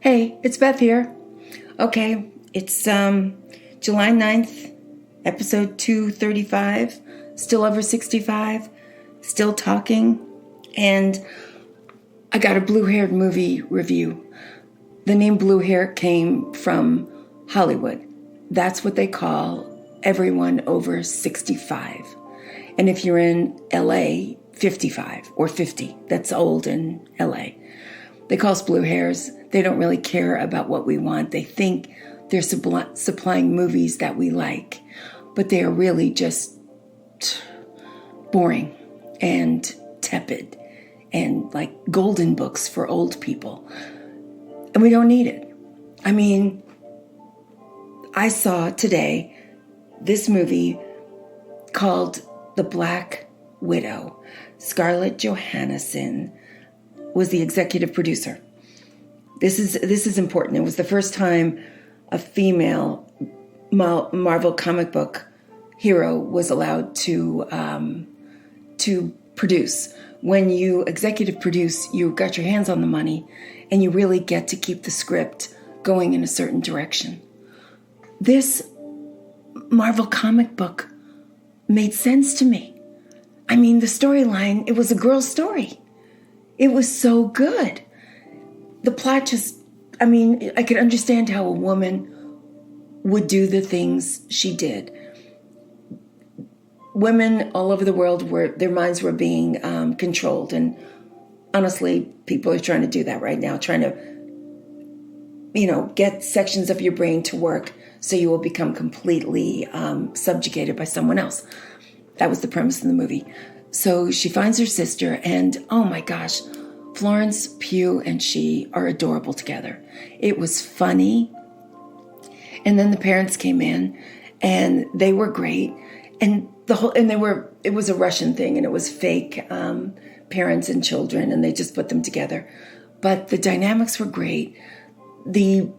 Hey, it's Beth here. Okay, it's July 9th, episode 235, still over 65, still talking, and I got a blue-haired movie review. The name Blue Hair came from Hollywood. That's what they call everyone over 65. And if you're in LA, 55 or 50. That's old in LA. They call us blue hairs. They don't really care about what we want. They think they're supplying movies that we like, but they are really just boring and tepid and like golden books for old people. And we don't need it. I mean, I saw today this movie called The Black Widow. Scarlett Johansson was the executive producer. This is important. It was the first time a female Marvel comic book hero was allowed to produce. When you executive produce, you got your hands on the money, and you really get to keep the script going in a certain direction. This Marvel comic book made sense to me. I mean, the storyline, it was a girl's story. It was so good. The plot just, I mean, I could understand how a woman would do the things she did. Women all over the world their minds were being controlled. And honestly, people are trying to do that right now, trying to, get sections of your brain to work so you will become completely subjugated by someone else. That was the premise of the movie. So she finds her sister, and oh my gosh, Florence Pugh and she are adorable together. It was funny. And then the parents came in, and they were great. And it was a Russian thing, and it was fake parents and children, and they just put them together. But the dynamics were great. I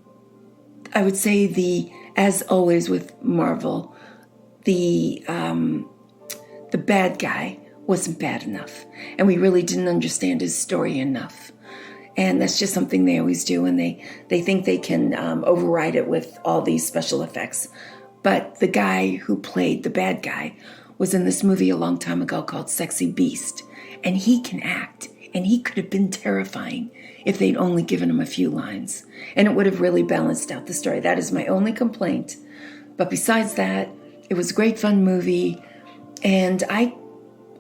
would say as always with Marvel, the bad guy wasn't bad enough, and we really didn't understand his story enough. And that's just something they always do, and they think they can override it with all these special effects. But the guy who played the bad guy was in this movie a long time ago called Sexy Beast, and he can act, and he could have been terrifying if they'd only given him a few lines, and it would have really balanced out the story. That is my only complaint. But besides that, it was a great fun movie, and I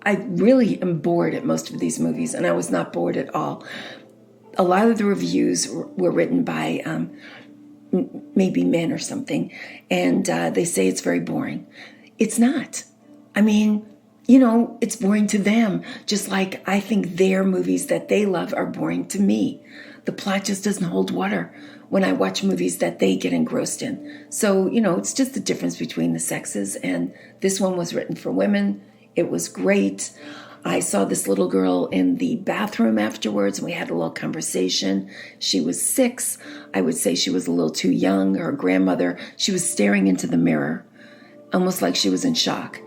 really am bored at most of these movies, and I was not bored at all. A lot of the reviews were written by maybe men or something, and they say it's very boring. It's not. I mean, it's boring to them, just like I think their movies that they love are boring to me. The plot just doesn't hold water when I watch movies that they get engrossed in. So, it's just the difference between the sexes, and this one was written for women. It was great. I saw this little girl in the bathroom afterwards, and we had a little conversation. She was 6. I would say she was a little too young. Her grandmother, she was staring into the mirror, almost like she was in shock.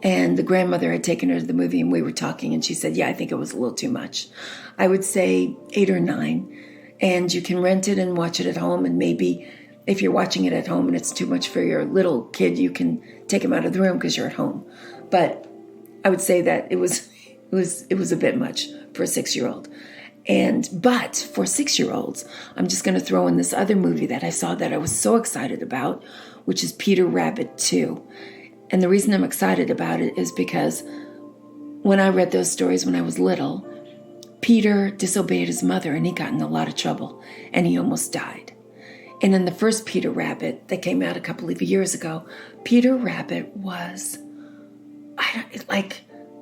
And the grandmother had taken her to the movie, and we were talking, and she said, yeah, I think it was a little too much. I would say 8 or 9. And you can rent it and watch it at home, and maybe if you're watching it at home and it's too much for your little kid, you can take him out of the room because you're at home. But I would say that it was a bit much for a 6-year-old. But for 6-year-olds, I'm just going to throw in this other movie that I saw that I was so excited about, which is Peter Rabbit 2. And the reason I'm excited about it is because when I read those stories when I was little, Peter disobeyed his mother, and he got in a lot of trouble, and he almost died. And in the first Peter Rabbit that came out a couple of years ago, Peter Rabbit was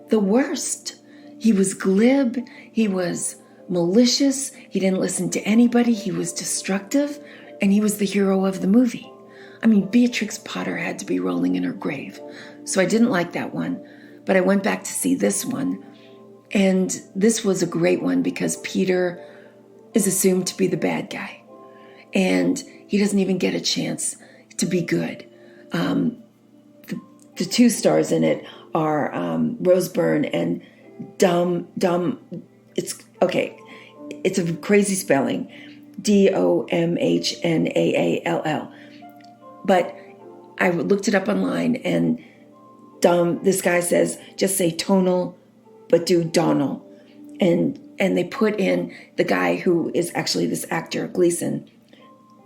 the worst. He was glib. He was malicious. He didn't listen to anybody. He was destructive. And he was the hero of the movie. I mean, Beatrix Potter had to be rolling in her grave. So I didn't like that one. But I went back to see this one. And this was a great one because Peter is assumed to be the bad guy. And he doesn't even get a chance to be good. The 2 stars in it are Rose Byrne and Dumb. It's okay. It's a crazy spelling. Domhnnaall. But I looked it up online, and this guy says, just say tonal, but do Donal. And they put in the guy who is actually this actor, Gleason,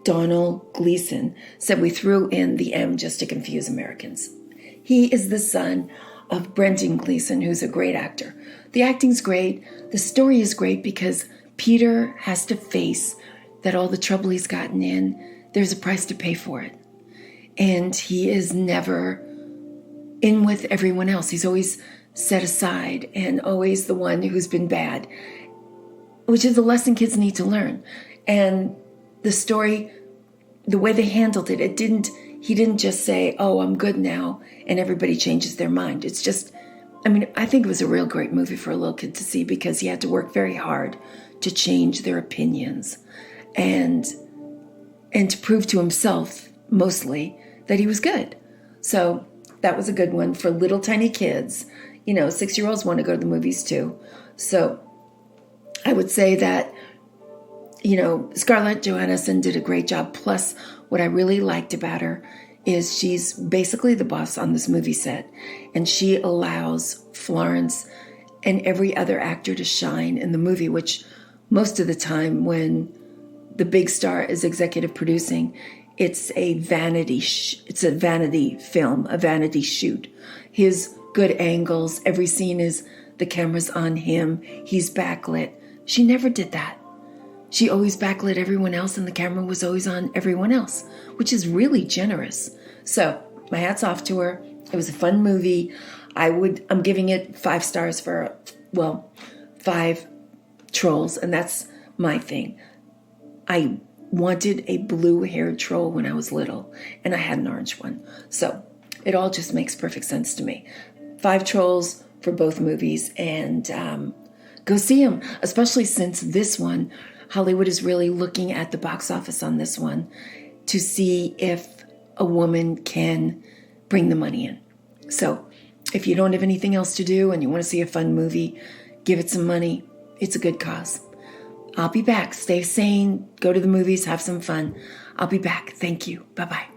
Donald Gleason, said we threw in the M just to confuse Americans. He is the son of Brendan Gleeson, who's a great actor. The acting's great. The story is great because Peter has to face that all the trouble he's gotten in, there's a price to pay for it. And he is never in with everyone else. He's always set aside and always the one who's been bad, which is a lesson kids need to learn. And the story, the way they handled it, he didn't just say, oh, I'm good now, and everybody changes their mind. It's just, I think it was a real great movie for a little kid to see because he had to work very hard to change their opinions and to prove to himself, mostly, that he was good. So that was a good one for little tiny kids. 6-year-olds want to go to the movies too. So I would say that, Scarlett Johansson did a great job. Plus, what I really liked about her is she's basically the boss on this movie set. And she allows Florence and every other actor to shine in the movie, which most of the time when the big star is executive producing, it's a vanity film, a vanity shoot. His good angles, every scene is the camera's on him, he's backlit. She never did that. She always backlit everyone else and the camera was always on everyone else, which is really generous. So my hat's off to her. It was a fun movie. I'm giving it 5 stars for, 5 trolls, and that's my thing. I wanted a blue-haired troll when I was little, and I had an orange one. So it all just makes perfect sense to me. 5 trolls for both movies, and go see them, especially since this one, Hollywood is really looking at the box office on this one to see if a woman can bring the money in. So if you don't have anything else to do and you want to see a fun movie, give it some money. It's a good cause. I'll be back. Stay sane. Go to the movies. Have some fun. I'll be back. Thank you. Bye-bye.